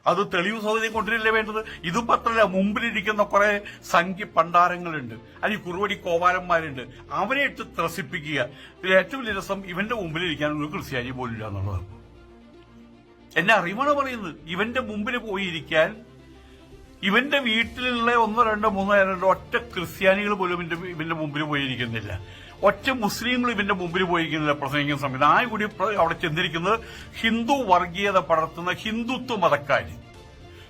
അത് തെളിവ് സൗകര്യം കൊണ്ടുവരില്ലേ വേണ്ടത്? ഇതും പത്രമല്ല, മുമ്പിലിരിക്കുന്ന കുറെ സംഖ്യ പണ്ടാരങ്ങളുണ്ട്, അല്ലെങ്കിൽ കുറുവടി കോവാലന്മാരുണ്ട്, അവരെ ഇട്ട് ത്രസിപ്പിക്കുക. ഏറ്റവും വലിയ രസം ഇവന്റെ മുമ്പിലിരിക്കാൻ ഒരു ക്രിസ്ത്യാനി പോലില്ല എന്നുള്ളത്. എന്നെ അറിവാണ് പറയുന്നത്. ഇവന്റെ മുമ്പിൽ പോയിരിക്കാൻ ഇവന്റെ വീട്ടിലുള്ള 1, 2, 3, ഒറ്റ ക്രിസ്ത്യാനികൾ പോലും ഇവന്റെ മുമ്പിൽ പോയിരിക്കുന്നില്ല. ഒറ്റ മുസ്ലിങ്ങൾ ഇവന്റെ മുമ്പിൽ പോയിരിക്കുന്നില്ല പ്രസംഗിക്കുന്ന സമയത്ത്. ആ കൂടി അവിടെ ചെന്നിരിക്കുന്നത് ഹിന്ദു വർഗീയത പടർത്തുന്ന ഹിന്ദുത്വ മതക്കാര്.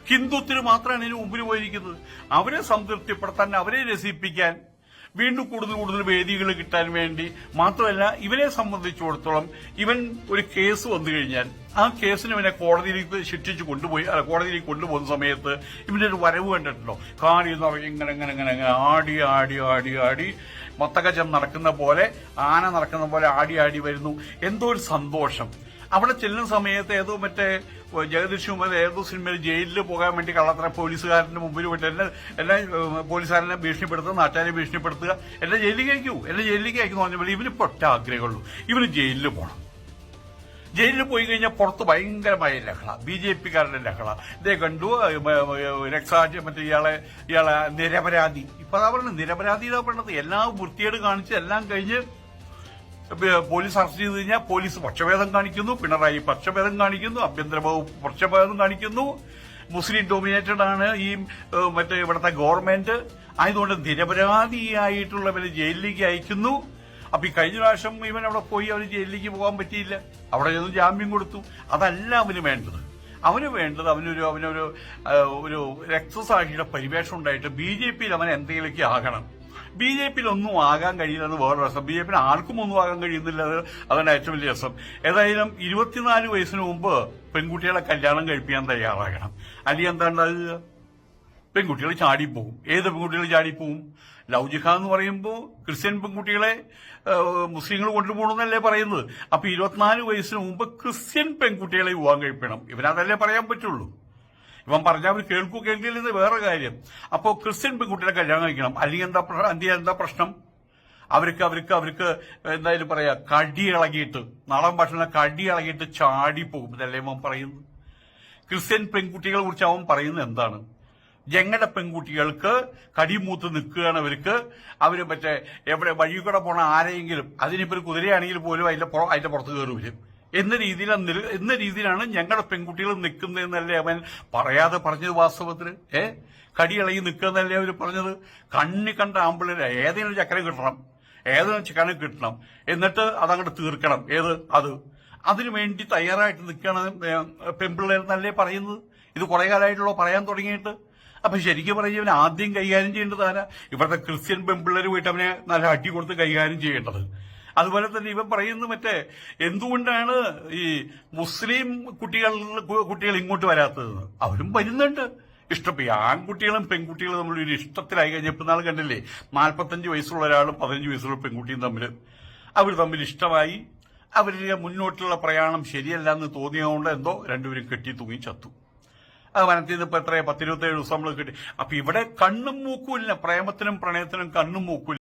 ഹിന്ദുത്വത്തിന് മാത്രമാണ് ഇതിന് മുമ്പിൽ പോയിരിക്കുന്നത്. അവരെ സംതൃപ്തിപ്പെടുത്താൻ, അവരെ രസിപ്പിക്കാൻ, വീണ്ടും കൂടുതൽ വേദികൾ കിട്ടാൻ വേണ്ടി. മാത്രമല്ല, ഇവനെ സംബന്ധിച്ചിടത്തോളം ഇവൻ ഒരു കേസ് വന്നു കഴിഞ്ഞാൽ ആ കേസിന് ഇവനെ കോടതിയിലേക്ക് ശിക്ഷിച്ച് കോടതിയിലേക്ക് കൊണ്ടുപോകുന്ന സമയത്ത് ഇവന്റെ ഒരു വരവ് കണ്ടിട്ടുണ്ടോ? കാടി എന്ന് പറഞ്ഞ് ഇങ്ങനെ ആടി മൊത്തക്കച്ചം നടക്കുന്ന പോലെ, ആന നടക്കുന്ന പോലെ ആടി വരുന്നു. എന്തോ ഒരു സന്തോഷം. അവിടെ ചെല്ലുന്ന സമയത്ത് ഏതോ മറ്റേ ജഗദീഷ് കുമാർ ഏതോ സിനിമയിൽ ജയിലിൽ പോകാൻ വേണ്ടി കള്ളത്തര പോലീസുകാരന്റെ മുമ്പിൽ പോയിട്ട് എല്ലാം പോലീസുകാരനെ ഭീഷണിപ്പെടുത്തുക, നാട്ടുകാരെ ഭീഷണിപ്പെടുത്തുക, എല്ലാം ജയിലിലേക്ക് അയക്കുന്നു പറഞ്ഞപ്പോൾ ഇവനിപ്പോ ഒറ്റ ആഗ്രഹമുള്ളൂ, ഇവന് ജയിലിൽ പോകണം. ജയിലിൽ പോയി കഴിഞ്ഞാൽ പുറത്ത് ഭയങ്കരമായ ലഹള, BJP-കാരുടെ ലഹള. ഇതേ കണ്ടു രക്സാജ് മറ്റേ ഇയാളെ നിരപരാധി. ഇപ്പൊ അതാ പറയുന്നത്, നിരപരാധിയിലാ പറഞ്ഞത്. എല്ലാം വൃത്തിയേട് കാണിച്ച് എല്ലാം കഴിഞ്ഞ് പോലീസ് അറസ്റ്റ് ചെയ്ത് കഴിഞ്ഞാൽ പോലീസ് പക്ഷഭേദം കാണിക്കുന്നു, പിണറായി പക്ഷഭേദം കാണിക്കുന്നു, ആഭ്യന്തര വകുപ്പ് പക്ഷഭേദം കാണിക്കുന്നു. മുസ്ലിം ഡൊമിനേറ്റഡ് ആണ് ഈ മറ്റേ ഇവിടുത്തെ ഗവൺമെന്റ്. ആയതുകൊണ്ട് നിരപരാധിയായിട്ടുള്ളവരെ ജയിലിലേക്ക് അയക്കുന്നു. അപ്പൊ ഈ കഴിഞ്ഞ പ്രാവശ്യം ഇവൻ അവിടെ പോയി അവന് ജയിലിലേക്ക് പോകാൻ പറ്റിയില്ല, അവിടെ ചെന്ന് ജാമ്യം കൊടുത്തു. അതല്ല അവന് വേണ്ടത്. അവനൊരു രക്തസാക്ഷിയുടെ പരിവേഷം ഉണ്ടായിട്ട് BJP-യിൽ അവൻ എന്തെങ്കിലുമൊക്കെ ആകണം. BJP-യിൽ ഒന്നും ആകാൻ കഴിയില്ലെന്ന് വേറെ രസം. BJP-യിൽ ആർക്കും ഒന്നും ആകാൻ കഴിയുന്നില്ല. അതാണ് ഏറ്റവും വലിയ രസം. ഏതായാലും 24 വയസ്സിന് മുമ്പ് പെൺകുട്ടികളെ കല്യാണം കഴിപ്പിക്കാൻ തയ്യാറാകണം. അല്ലെങ്കിൽ എന്താ ഉണ്ടാകുക? പെൺകുട്ടികൾ ചാടിപ്പോവും. ഏത് പെൺകുട്ടികൾ ചാടിപ്പോവും? ലവ് ജിഹാദ് എന്ന് പറയുമ്പോൾ ക്രിസ്ത്യൻ പെൺകുട്ടികളെ മുസ്ലിങ്ങൾ കൊണ്ടുപോകണമെന്നല്ലേ പറയുന്നത്. അപ്പൊ 24 വയസ്സിന് മുമ്പ് ക്രിസ്ത്യൻ പെൺകുട്ടികളെ വിവാഹം കഴിപ്പിക്കണം. ഇവനതല്ലേ പറയാൻ പറ്റുള്ളൂ. ഇവൻ പറഞ്ഞാൽ അവർ കേൾക്കില്ലെന്ന് വേറെ കാര്യം. അപ്പോ ക്രിസ്ത്യൻ പെൺകുട്ടികളെ കല്യാണം കഴിക്കണം. അല്ലെങ്കിൽ എന്താ പ്രശ്നം? അവർക്ക് എന്തായാലും പറയാ, കടി ഇളകിയിട്ട്, നാടൻ ഭാഷ കടി ഇളകിയിട്ട് ചാടിപ്പോകും. ഇതല്ലേ അവൻ പറയുന്നത്. ക്രിസ്ത്യൻ പെൺകുട്ടികളെ കുറിച്ച് അവൻ പറയുന്നത് എന്താണ്? ഞങ്ങളുടെ പെൺകുട്ടികൾക്ക് കടിമൂത്ത് നിൽക്കുകയാണ് അവര് മറ്റേ എവിടെ വഴി കൂടെ പോണ ആരെങ്കിലും, അതിനിപ്പോ ഒരു കുതിരയാണെങ്കിൽ പോലും അതിന്റെ പുറത്ത് കയറി വരും എന്ന രീതിയിലാണ് ഞങ്ങളുടെ പെൺകുട്ടികൾ നിൽക്കുന്നതെന്നല്ലേ അവൻ പറയാതെ പറഞ്ഞത്. വാസ്തവത്തിൽ കടിയിളകി നിൽക്കുന്നതല്ലേ അവർ പറഞ്ഞത്. കണ്ണി കണ്ട ആമ്പിള്ളേരെ ഏതെങ്കിലും ചക്കരം കിട്ടണം, എന്നിട്ട് അതങ്ങോട്ട് തീർക്കണം. അതിനുവേണ്ടി തയ്യാറായിട്ട് നിൽക്കണം പെൺപിള്ളേരെന്നല്ലേ പറയുന്നത്. ഇത് കുറെ കാലമായിട്ടുള്ള പറയാൻ തുടങ്ങിയിട്ട്. അപ്പൊ ശരിക്കും പറഞ്ഞ ഇവൻ ആദ്യം കൈകാര്യം ചെയ്യേണ്ടത് ആരാ? ഇവിടുത്തെ ക്രിസ്ത്യൻ പെൺപിള്ളേർ പോയിട്ട് അവനെ നല്ല അടി കൊടുത്ത് കൈകാര്യം ചെയ്യേണ്ടത്. അതുപോലെ തന്നെ ഇവൻ പറയുന്നത് മറ്റേ എന്തുകൊണ്ടാണ് ഈ മുസ്ലിം കുട്ടികൾ ഇങ്ങോട്ട് വരാത്തതെന്ന്. അവരും വരുന്നുണ്ട്. ആൺകുട്ടികളും പെൺകുട്ടികളും തമ്മിൽ ഒരു ഇഷ്ടത്തിലായി കഴിഞ്ഞപ്പോൾ നാൾ കണ്ടില്ലേ, 45 വയസ്സുള്ള ഒരാളും 15 വയസ്സുള്ള പെൺകുട്ടിയും അവർ തമ്മിൽ ഇഷ്ടമായി. അവരുടെ മുന്നോട്ടുള്ള പ്രയാണം ശരിയല്ല എന്ന് തോന്നിയതുകൊണ്ട് എന്തോ രണ്ടുപേരും കെട്ടി തൂങ്ങി ചത്തു. വനത്തിൽ നിന്ന് ഇപ്പൊ 10-27 ദിവസം നമ്മൾ കിട്ടി. അപ്പൊ ഇവിടെ കണ്ണും മൂക്കും ഇല്ല. പ്രേമത്തിനും പ്രണയത്തിനും കണ്ണും മൂക്കും.